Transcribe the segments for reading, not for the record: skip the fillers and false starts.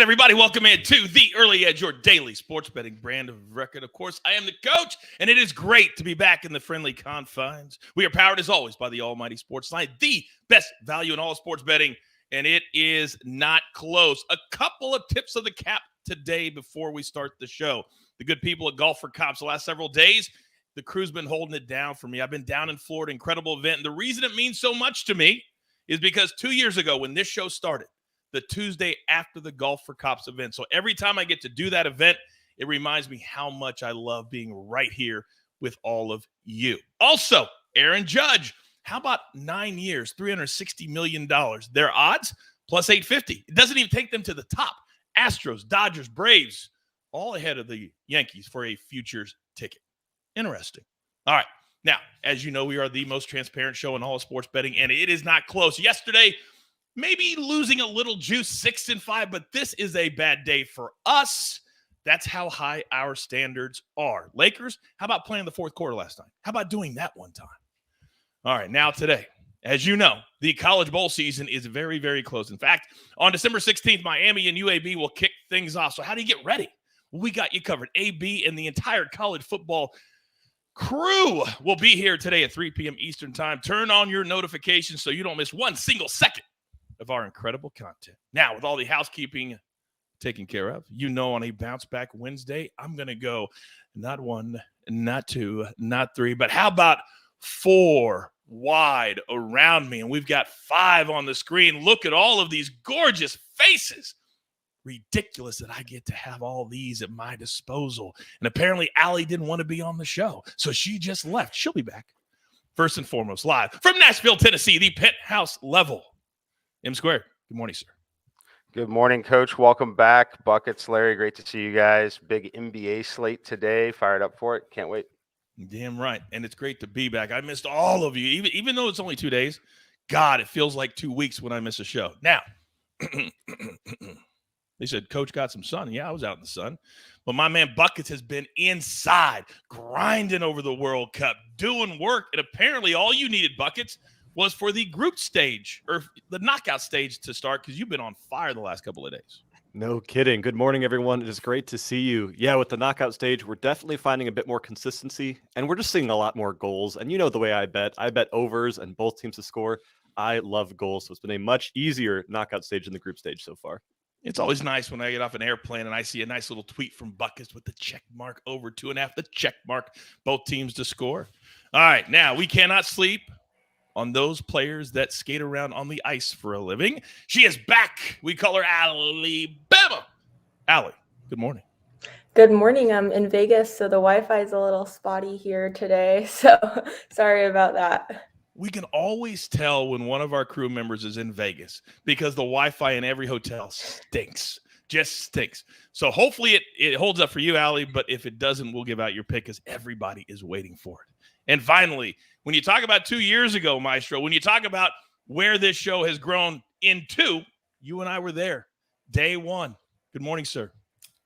everybody? Welcome in to The Early Edge, your daily sports betting brand of record. Of course, I am the coach, and it is great to be back in the friendly confines. We are powered, as always, by the almighty SportsLine, the best value in all sports betting, and it is not close. A couple of tips of the cap today before we start the show. The good people at Golf for Cops the last several days, the crew's been holding it down for me. I've been down in Florida, incredible event, and the reason it means so much to me is because 2 years ago when this show started, the Tuesday after the Golf for Cops event. So every time I get to do that event, it reminds me how much I love being right here with all of you. Also, Aaron Judge, how about 9 years, $360 million? Their odds, plus 850. It doesn't even take them to the top. Astros, Dodgers, Braves, all ahead of the Yankees for a futures ticket. Interesting. All right. Now, as you know, we are the most transparent show in all of sports betting, and it is not close. Yesterday, maybe losing a little juice, 6-5, but this is a bad day for us. That's how high our standards are. Lakers, how about playing the fourth quarter last night? How about doing that one time? All right, now today, as you know, the college bowl season is very, very close. In fact, on December 16th, Miami and UAB will kick things off. So how do you get ready? Well, we got you covered. AB and the entire college football crew will be here today at 3 p.m. Eastern time. Turn on your notifications so you don't miss one single second of our incredible content. Now, with all the housekeeping taken care of, you know, on a bounce back Wednesday, I'm going to go not one, not two, not three, but how about 4 wide around me? And we've got 5 on the screen. Look at all of these gorgeous faces. Ridiculous that I get to have all these at my disposal. And apparently Allie didn't want to be on the show, so she just left. She'll be back. First and foremost, live from Nashville, Tennessee, the penthouse level. M Squared, good morning, sir. Good morning, Coach. Welcome back. Buckets, Larry, great to see you guys. Big NBA slate today. Fired up for it. Can't wait. Damn right. And it's great to be back. I missed all of you, even though it's only 2 days. God, it feels like 2 weeks when I miss a show. Now, they said, Coach got some sun. Yeah, I was out in the sun. But my man Buckets has been inside, grinding over the World Cup, doing work. And apparently all you needed, Buckets, was for the group stage or the knockout stage to start, because you've been on fire the last couple of days. No kidding. Good morning, everyone. It is great to see you. Yeah, with the knockout stage, we're definitely finding a bit more consistency, and we're just seeing a lot more goals. And you know the way I bet overs and both teams to score. I love goals, so it's been a much easier knockout stage than the group stage so far. It's always nice when I get off an airplane and I see a nice little tweet from Buckets with the check mark over 2.5, the check mark, both teams to score. All right, now we cannot sleep on those players that skate around on the ice for a living. She is back. We call her Alabama. Allie, good morning. Good morning. I'm in Vegas, so the Wi-Fi is a little spotty here today. So sorry about that. We can always tell when one of our crew members is in Vegas because the Wi-Fi in every hotel stinks, just stinks. So hopefully it holds up for you, Allie, but if it doesn't, we'll give out your pick because everybody is waiting for it. And finally, when you talk about 2 years ago, Maestro, when you talk about where this show has grown into, you and I were there. Day one. Good morning, sir.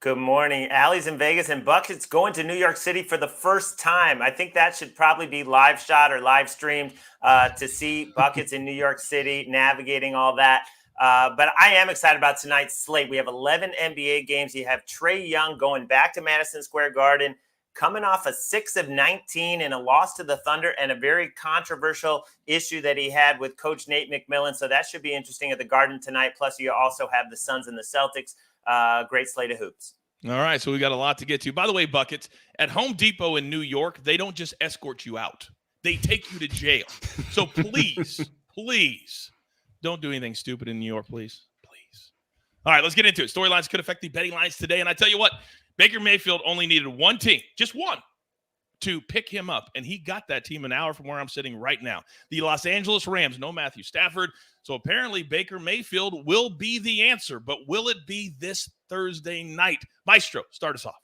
Good morning. Allie's in Vegas and Buckets going to New York City for the first time. I think that should probably be live shot or live streamed to see Buckets in New York City, navigating all that. But I am excited about tonight's slate. We have 11 NBA games. You have Trae Young going back to Madison Square Garden, coming off a 6 of 19 and a loss to the Thunder and a very controversial issue that he had with Coach Nate McMillan. So that should be interesting at the Garden tonight. Plus, you also have the Suns and the Celtics. Great slate of hoops. All right, so we got a lot to get to. By the way, Buckets, at Home Depot in New York, they don't just escort you out. They take you to jail. So please, please don't do anything stupid in New York, please. Please. All right, let's get into it. Storylines could affect the betting lines today. And I tell you what, Baker Mayfield only needed one team, just one, to pick him up. And he got that team an hour from where I'm sitting right now. The Los Angeles Rams, no Matthew Stafford. So apparently Baker Mayfield will be the answer. But will it be this Thursday night? Maestro, start us off.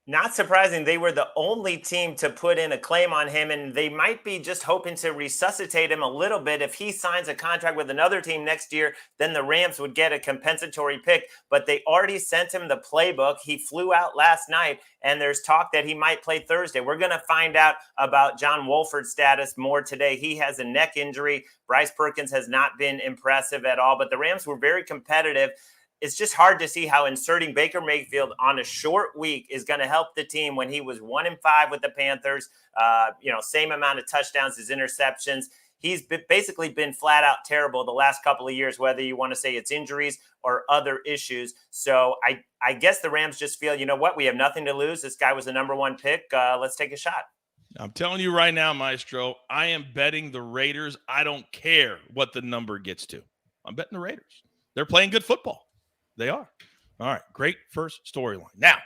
Not surprising. They were the only team to put in a claim on him, and they might be just hoping to resuscitate him a little bit. If he signs a contract with another team next year, then the Rams would get a compensatory pick, but they already sent him the playbook. He flew out last night, and there's talk that he might play Thursday. We're going to find out about John Wolford's status more today. He has a neck injury. Bryce Perkins has not been impressive at all, but the Rams were very competitive. it's just hard to see how inserting Baker Mayfield on a short week is going to help the team when he was 1-5 with the Panthers. Same amount of touchdowns as interceptions. He's basically been flat out terrible the last couple of years, whether you want to say it's injuries or other issues. So I guess the Rams just feel, you know what, we have nothing to lose. This guy was the number one pick. Let's take a shot. I'm telling you right now, Maestro, I am betting the Raiders. I don't care what the number gets to. I'm betting the Raiders. They're playing good football. They are. All right, great first storyline. Now,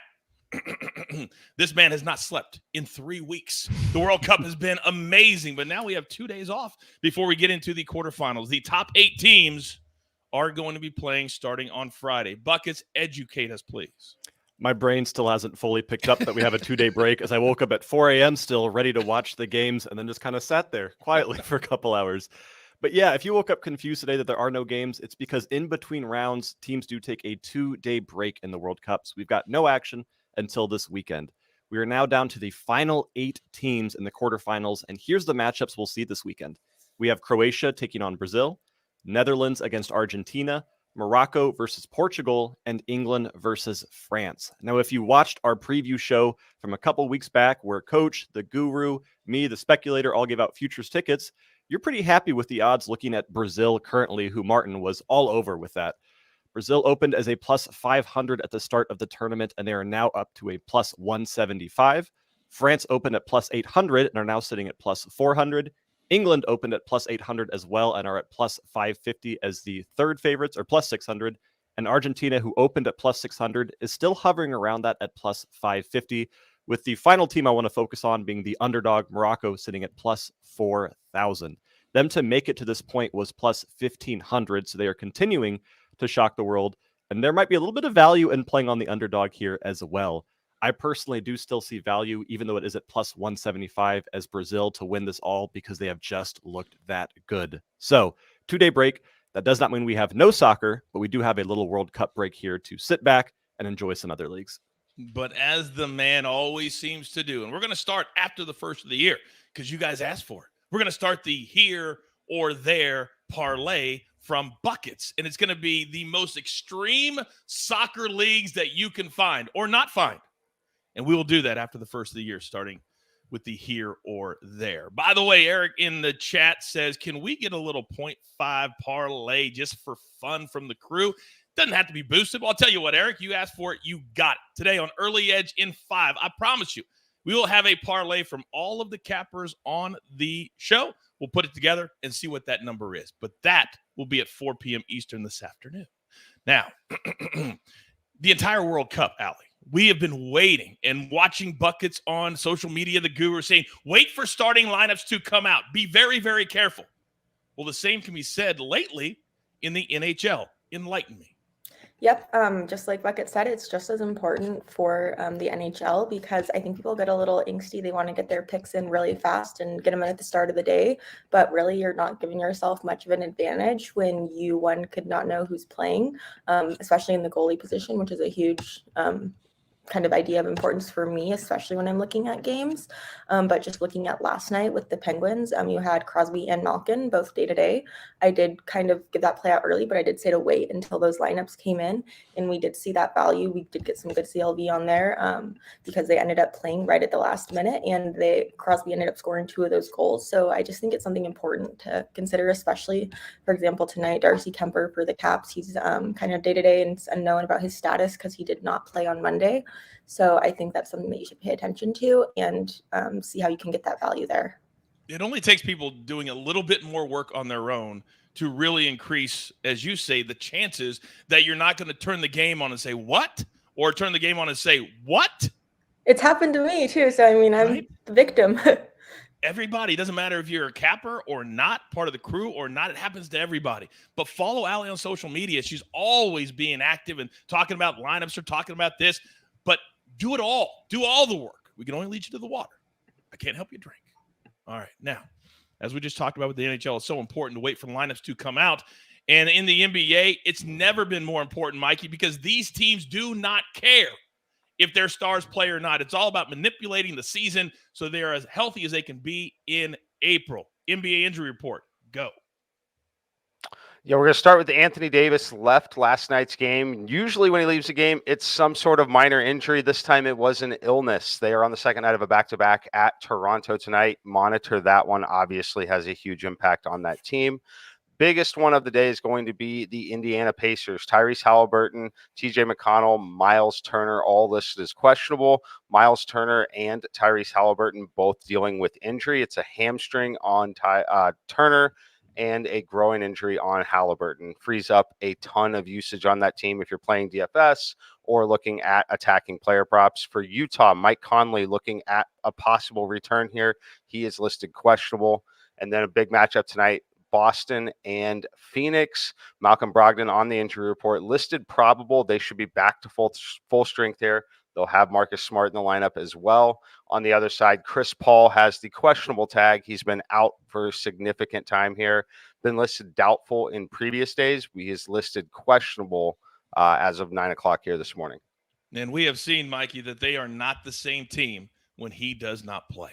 this man has not slept in 3 weeks. The World Cup has been amazing, but now we have 2 days off before we get into the quarterfinals. The top 8 teams are going to be playing starting on Friday. Buckets, educate us, please. My brain still hasn't fully picked up that we have a 2-day break, as I woke up at 4 a.m. still ready to watch the games and then just kind of sat there quietly for a couple hours. But yeah, if you woke up confused today that there are no games, it's because in between rounds, teams do take a 2-day break in the World Cup. So we've got no action until this weekend. We are now down to the final 8 teams in the quarterfinals, and here's the matchups we'll see this weekend. We have Croatia taking on Brazil, Netherlands against Argentina, Morocco versus Portugal, and England versus France. Now, if you watched our preview show from a couple weeks back where Coach, the Guru, me, the Speculator all gave out futures tickets, you're pretty happy with the odds looking at Brazil currently, who Martin was all over with that. Brazil opened as a plus 500 at the start of the tournament, and they are now up to a plus 175. France opened at plus 800 and are now sitting at plus 400. England opened at plus 800 as well and are at plus 550 as the third favorites, or plus 600. And Argentina, who opened at plus 600, is still hovering around that at plus 550, with the final team I want to focus on being the underdog Morocco, sitting at plus 4,000. Them to make it to this point was plus 1,500, so they are continuing to shock the world. And there might be a little bit of value in playing on the underdog here as well. I personally do still see value, even though it is at plus 175, as Brazil to win this all because they have just looked that good. So 2-day break. That does not mean we have no soccer, but we do have a little World Cup break here to sit back and enjoy some other leagues. But as the man always seems to do, and we're going to start after the first of the year because you guys asked for it. We're going to start the here or there parlay from Buckets, and it's going to be the most extreme soccer leagues that you can find or not find. And we will do that after the first of the year, starting with the here or there. By the way, Eric in the chat says, can we get a little 0.5 parlay just for fun from the crew? Doesn't have to be boosted. Well, I'll tell you what, Eric, you asked for it. You got it. Today on Early Edge in 5, I promise you, we will have a parlay from all of the cappers on the show. We'll put it together and see what that number is. But that will be at 4 p.m. Eastern this afternoon. Now, the entire World Cup, Allie, we have been waiting and watching Buckets on social media. The Guru saying, wait for starting lineups to come out. Be very, very careful. Well, the same can be said lately in the NHL. Enlighten me. Yep. Just like Bucket said, it's just as important for the NHL because I think people get a little angsty. They want to get their picks in really fast and get them in at the start of the day. But really, you're not giving yourself much of an advantage when one could not know who's playing, especially in the goalie position, which is a huge kind of idea of importance for me, especially when I'm looking at games. But just looking at last night with the Penguins, you had Crosby and Malkin both day to day. I did kind of give that play out early, but I did say to wait until those lineups came in, and we did see that value. We did get some good CLV on there because they ended up playing right at the last minute, and Crosby ended up scoring 2 of those goals. So I just think it's something important to consider, especially, for example, tonight, Darcy Kemper for the Caps. He's kind of day to day and unknown about his status because he did not play on Monday. So I think that's something that you should pay attention to and see how you can get that value there. It only takes people doing a little bit more work on their own to really increase, as you say, the chances that you're not going to turn the game on and say, what? Or turn the game on and say, what? It's happened to me too. So, I mean, I'm right? The victim. Everybody, it doesn't matter if you're a capper or not, part of the crew or not, it happens to everybody. But follow Allie on social media. She's always being active and talking about lineups or talking about this. But do it all. Do all the work. We can only lead you to the water. I can't help you drink. All right. Now, as we just talked about with the NHL, it's so important to wait for the lineups to come out. And in the NBA, it's never been more important, Mikey, because these teams do not care if their stars play or not. It's all about manipulating the season so they're as healthy as they can be in April. NBA injury report. Go. Yeah, we're going to start with Anthony Davis. Left last night's game. Usually when he leaves a game, it's some sort of minor injury. This time it was an illness. They are on the second night of a back-to-back at Toronto tonight. Monitor that one. Obviously has a huge impact on that team. Biggest one of the day is going to be the Indiana Pacers. Tyrese Halliburton, TJ McConnell, Miles Turner, all listed as questionable. Miles Turner and Tyrese Halliburton both dealing with injury. It's a hamstring on Turner and a groin injury on Halliburton. Frees up a ton of usage on that team if you're playing DFS or looking at attacking player props. For Utah, Mike Conley looking at a possible return here. He is listed questionable. And then a big matchup tonight, Boston and Phoenix. Malcolm Brogdon on the injury report, listed probable. They should be back to full strength here. They'll have Marcus Smart in the lineup as well. On the other side, Chris Paul has the questionable tag. He's been out for a significant time here. Been listed doubtful in previous days. He is listed questionable as of 9 o'clock here this morning. And we have seen, Mikey, that they are not the same team when he does not play.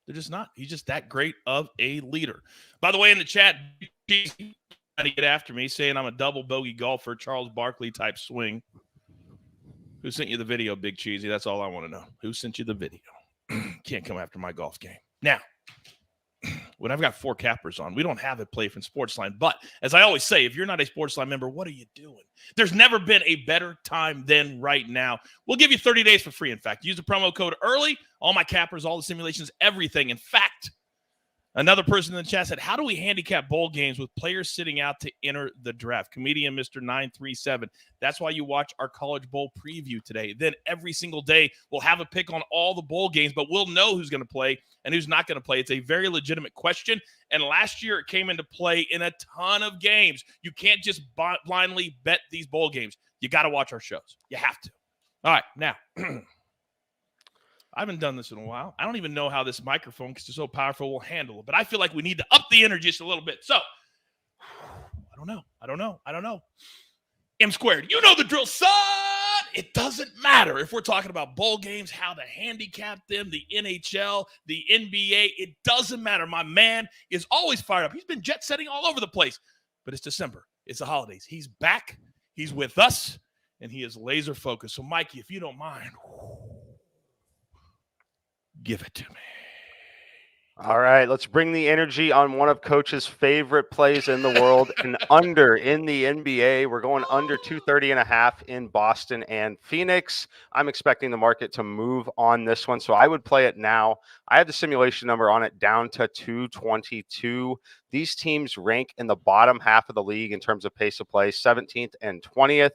They're just not. He's just that great of a leader. By the way, in the chat, trying to get after me, saying I'm a double bogey golfer, Charles Barkley type swing. Who sent you the video, Big Cheesy? That's all I want to know. Who sent you the video? Can't come after my golf game. Now, when I've got 4 cappers on, we don't have a play from SportsLine. But as I always say, if you're not a SportsLine member, what are you doing? There's never been a better time than right now. We'll give you 30 days for free, in fact. Use the promo code EARLY. All my cappers, all the simulations, everything. In fact, another person in the chat said, how do we handicap bowl games with players sitting out to enter the draft? Comedian Mr. 937. That's why you watch our College Bowl preview today. Then every single day, we'll have a pick on all the bowl games, but we'll know who's going to play and who's not going to play. It's a very legitimate question. And last year, it came into play in a ton of games. You can't just blindly bet these bowl games. You got to watch our shows. You have to. All right, now. I haven't done this in a while. I don't even know how this microphone, because it's so powerful, will handle it. But I feel like we need to up the energy just a little bit. So, I don't know. M squared. You know the drill, son. It doesn't matter if we're talking about bowl games, how to handicap them, the NHL, the NBA. It doesn't matter. My man is always fired up. He's been jet setting all over the place. But it's December. It's the holidays. He's back. He's with us. And he is laser focused. So, Mikey, if you don't mind, give it to me. All right, let's bring the energy on one of Coach's favorite plays in the world, an under in the NBA. We're going under 230.5 in Boston and Phoenix. I'm expecting the market to move on this one, so I would play it now. I have the simulation number on it down to 222. These teams rank in the bottom half of the league in terms of pace of play, 17th and 20th.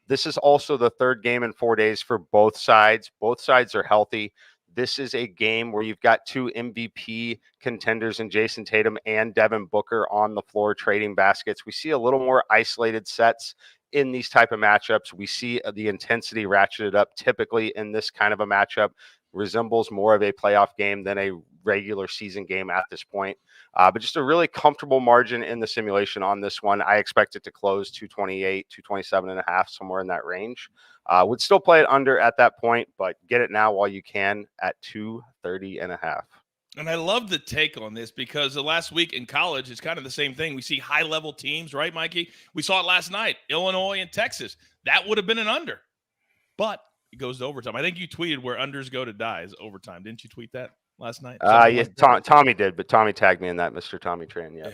This is also the third game in 4 days for both sides. Both sides are healthy. This is a game where you've got 2 MVP contenders in Jason Tatum and Devin Booker on the floor trading baskets. We see a little more isolated sets in these type of matchups. We see the intensity ratcheted up typically in this kind of a matchup. Resembles more of a playoff game than a regular season game at this point. But just a really comfortable margin in the simulation on this one. I expect it to close 228, 227.5, somewhere in that range. Would still play it under at that point, but get it now while you can at 230.5. And I love the take on this because the last week in college, it's kind of the same thing. We see high-level teams, right, Mikey? We saw it last night, Illinois and Texas. That would have been an under, but it goes to overtime. I think you tweeted where unders go to die is overtime. Didn't you tweet that last night? Yeah, Tommy did, but Tommy tagged me in that, Mr. Tommy Tran. Yeah.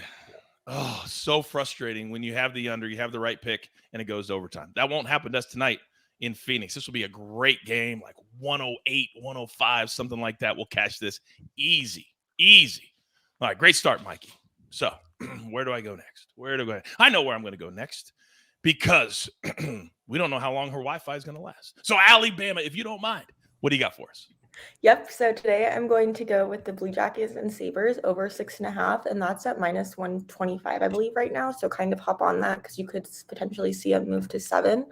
Oh, so frustrating when you have the under, you have the right pick, and it goes to overtime. That won't happen to us tonight in Phoenix. This will be a great game, like 108, 105, something like that. We'll catch this easy. All right, great start, Mikey. So where do I go next? I know where I'm going to go next because we don't know how long her Wi-Fi is going to last. So Alabama, if you don't mind, what do you got for us? Yep. So today I'm going to go with the Blue Jackets and Sabres over 6.5, and that's at minus 125, I believe, right now. So kind of hop on that because you could potentially see it move to 7.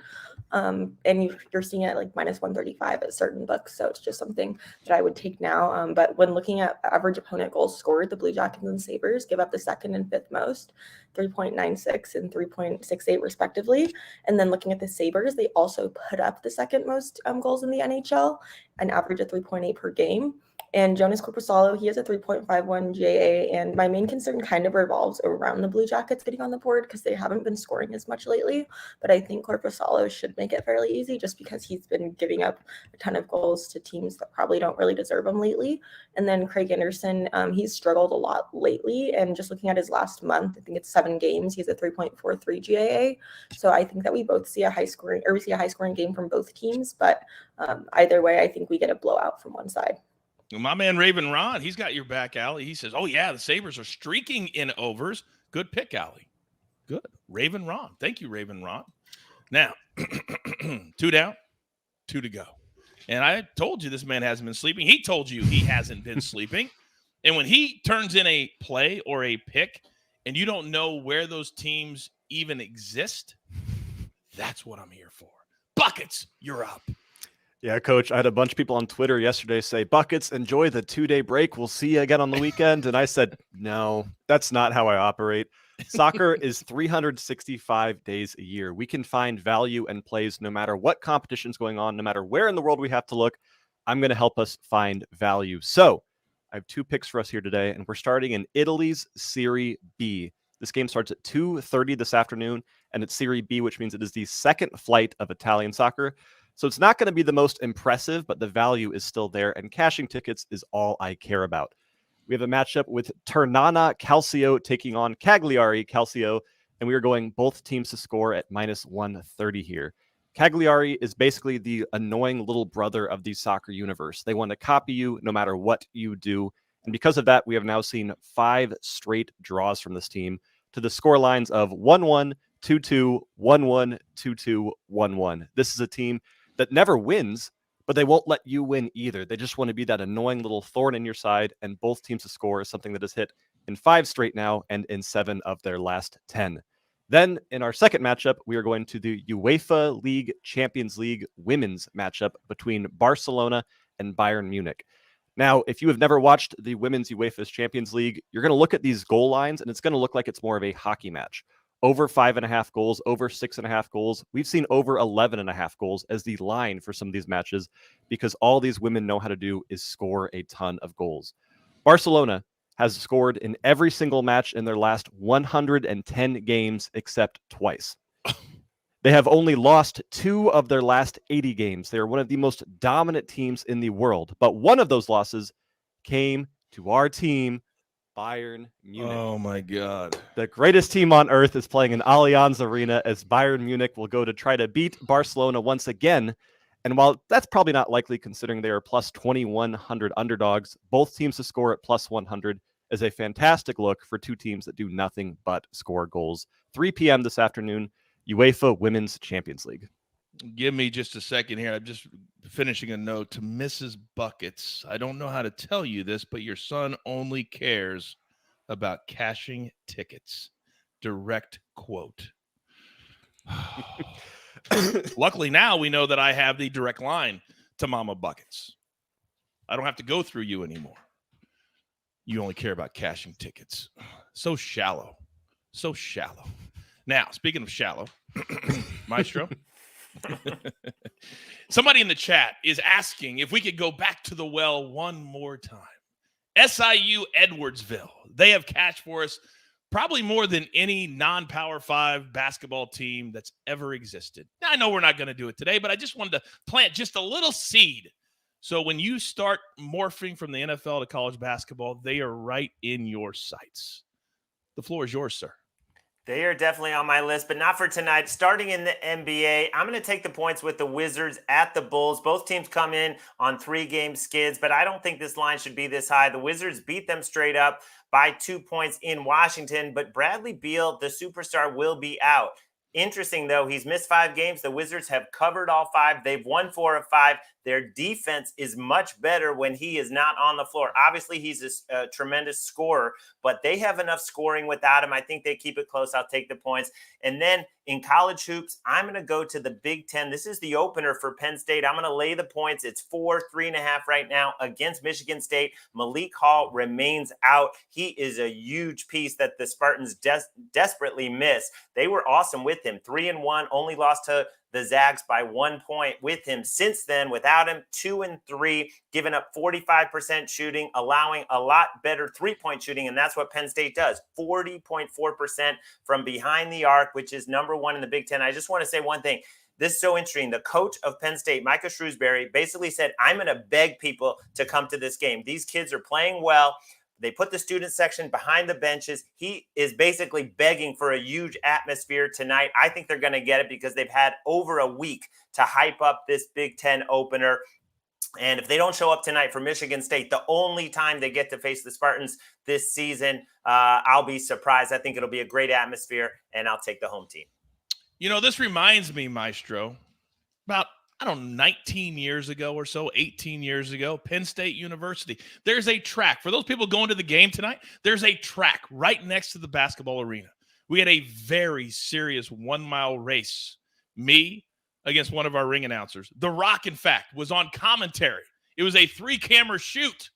And you're seeing it like minus 135 at certain books. So it's just something that I would take now. But when looking at average opponent goals scored, the Blue Jackets and Sabres give up the second and fifth most, 3.96 and 3.68 respectively. And then looking at the Sabres, they also put up the second most goals in the NHL, an average of 3.8 per game. And Jonas Corposalo, he has a 3.51 GAA, and my main concern kind of revolves around the Blue Jackets getting on the board because they haven't been scoring as much lately. But I think Corposalo should make it fairly easy just because he's been giving up a ton of goals to teams that probably don't really deserve him lately. And then Craig Anderson, he's struggled a lot lately, and just looking at his last month, I think it's 7 games, he's a 3.43 GAA. So I think that we see a high scoring game from both teams, but either way, I think we get a blowout from one side. My man Raven Ron, he's got your back, Allie. He says, oh, yeah, the Sabres are streaking in overs. Good pick, Allie. Good. Raven Ron. Thank you, Raven Ron. Now, 2 down, 2 to go. And I told you this man hasn't been sleeping. He told you he hasn't been sleeping. And when he turns in a play or a pick and you don't know where those teams even exist, that's what I'm here for. Buckets, you're up. Yeah, Coach, I had a bunch of people on Twitter yesterday say, Buckets, enjoy the 2-day break. We'll see you again on the weekend. And I said, no, that's not how I operate. Soccer is 365 days a year. We can find value and plays no matter what competition's going on, no matter where in the world we have to look. I'm going to help us find value. So I have 2 picks for us here today, and we're starting in Italy's Serie B. This game starts at 2:30 this afternoon, and it's Serie B, which means it is the second flight of Italian soccer. So it's not going to be the most impressive, but the value is still there, and cashing tickets is all I care about. We have a matchup with Ternana Calcio taking on Cagliari Calcio, and we are going both teams to score at -130 here. Cagliari is basically the annoying little brother of the soccer universe. They want to copy you no matter what you do. And because of that, we have now seen 5 straight draws from this team to the score lines of 1-1, 2-2, 1-1, 2-2, 1-1. This is a team that never wins, but they won't let you win either. They just want to be that annoying little thorn in your side, and both teams to score is something that has hit in 5 straight now and in 7 of their last 10. Then in our second matchup, we are going to the UEFA League Champions League women's matchup between Barcelona and Bayern Munich. Now, if you have never watched the Women's UEFA Champions League, you're going to look at these goal lines, and it's going to look like it's more of a hockey match. Over 5.5 goals, over 6.5 goals. We've seen over 11.5 goals as the line for some of these matches because all these women know how to do is score a ton of goals. Barcelona has scored in every single match in their last 110 games except twice. They have only lost 2 of their last 80 games. They are one of the most dominant teams in the world. But one of those losses came to our team, Bayern Munich. Oh, my God. The greatest team on earth is playing in Allianz Arena as Bayern Munich will go to try to beat Barcelona once again. And while that's probably not likely considering they are plus 2,100 underdogs, both teams to score at plus 100 is a fantastic look for 2 teams that do nothing but score goals. 3 p.m. this afternoon, UEFA Women's Champions League. Give me just a second here. I'm just finishing a note to Mrs. Buckets. I don't know how to tell you this, but your son only cares about cashing tickets. Direct quote. Luckily now we know that I have the direct line to Mama Buckets. I don't have to go through you anymore. You only care about cashing tickets. So shallow. So shallow. Now, speaking of shallow, Maestro, somebody in the chat is asking if we could go back to the well one more time. SIU Edwardsville. They have cashed for us probably more than any non-Power 5 basketball team that's ever existed. Now, I know we're not going to do it today, but I just wanted to plant just a little seed. So when you start morphing from the NFL to college basketball, they are right in your sights. The floor is yours, sir. They are definitely on my list, but not for tonight. Starting in the NBA, I'm going to take the points with the Wizards at the Bulls. Both teams come in on 3-game skids, but I don't think this line should be this high. The Wizards beat them straight up by 2 points in Washington, but Bradley Beal, the superstar, will be out. Interesting, though, he's missed 5 games. The Wizards have covered all 5. They've won 4 of 5. Their defense is much better when he is not on the floor. Obviously, he's a tremendous scorer, but they have enough scoring without him. I think they keep it close. I'll take the points. And then in college hoops, I'm going to go to the Big Ten. This is the opener for Penn State. I'm going to lay the points. It's 3.5 right now against Michigan State. Malik Hall remains out. He is a huge piece that the Spartans desperately miss. They were awesome with him. 3-1, only lost to the Zags by 1 point with him. Since then, without him, 2-3, giving up 45% shooting, allowing a lot better three-point shooting, and that's what Penn State does. 40.4% from behind the arc, which is number 1 in the Big Ten. I just want to say one thing. This is so interesting. The coach of Penn State, Micah Shrewsbury, basically said, I'm going to beg people to come to this game. These kids are playing well. They put the student section behind the benches. He is basically begging for a huge atmosphere tonight. I think they're going to get it because they've had over a week to hype up this Big Ten opener. And if they don't show up tonight for Michigan State, the only time they get to face the Spartans this season, I'll be surprised. I think it'll be a great atmosphere, and I'll take the home team. You know, this reminds me, Maestro, about, 19 years ago or so, 18 years ago, Penn State University. There's a track. For those people going to the game tonight, there's a track right next to the basketball arena. We had a very serious 1-mile race. Me against one of our ring announcers. The Rock, in fact, was on commentary. It was a 3-camera shoot.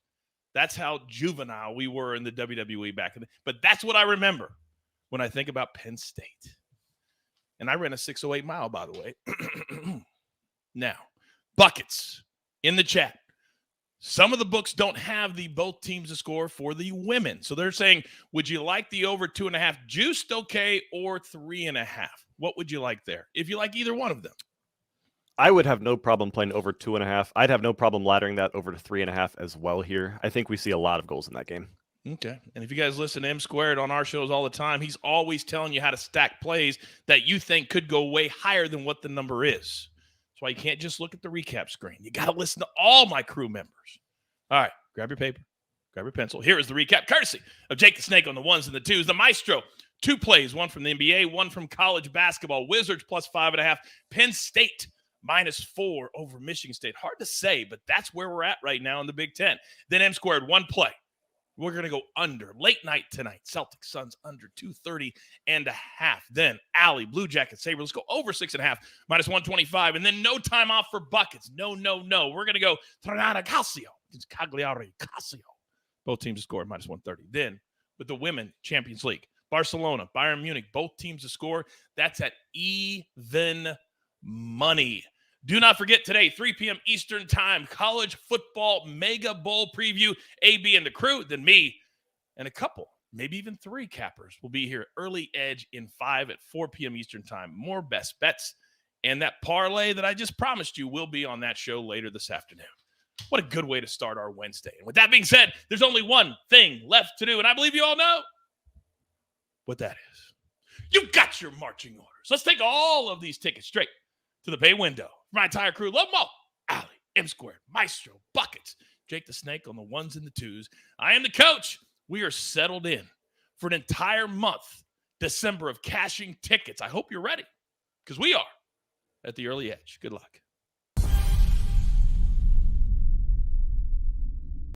That's how juvenile we were in the WWE back then. But that's what I remember when I think about Penn State. And I ran a 6:08 mile, by the way. Now, buckets in the chat. Some of the books don't have the both teams to score for the women. So they're saying, would you like the over 2.5 juiced, okay, or 3.5? What would you like there? If you like either one of them. I would have no problem playing over 2.5. I'd have no problem laddering that over to 3.5 as well here. I think we see a lot of goals in that game. Okay. And if you guys listen to M Squared on our shows all the time, he's always telling you how to stack plays that you think could go way higher than what the number is. That's why you can't just look at the recap screen. You got to listen to all my crew members. All right. Grab your paper. Grab your pencil. Here is the recap, courtesy of Jake the Snake on the 1s and the 2s. The Maestro, 2 plays, 1 from the NBA, 1 from college basketball. Wizards plus 5.5. Penn State -4 over Michigan State. Hard to say, but that's where we're at right now in the Big Ten. Then M Squared, 1 play. We're going to go under. Late night tonight. Celtics Suns under 230.5. Then Allie, Blue Jackets, Sabre. Let's go over 6.5, -125. And then no time off for buckets. No. We're going to go Tornado Calcio against Cagliari Calcio. Both teams to score -130. Then with the Women Champions League, Barcelona, Bayern Munich, both teams to score. That's at even money. Do not forget today, 3 p.m. Eastern time, college football mega bowl preview. AB and the crew, then me and a couple, maybe even 3 cappers will be here. Early edge in 5 at 4 p.m. Eastern time. More best bets. And that parlay that I just promised you will be on that show later this afternoon. What a good way to start our Wednesday. And with that being said, there's only one thing left to do. And I believe you all know what that is. You've got your marching orders. Let's take all of these tickets straight to the pay window. My entire crew, love them all. Allie, M Squared, Maestro, Buckets, Jake the Snake on the 1s and the 2s. I am the coach. We are settled in for an entire month, December, of cashing tickets. I hope you're ready, because we are at the early edge. Good luck.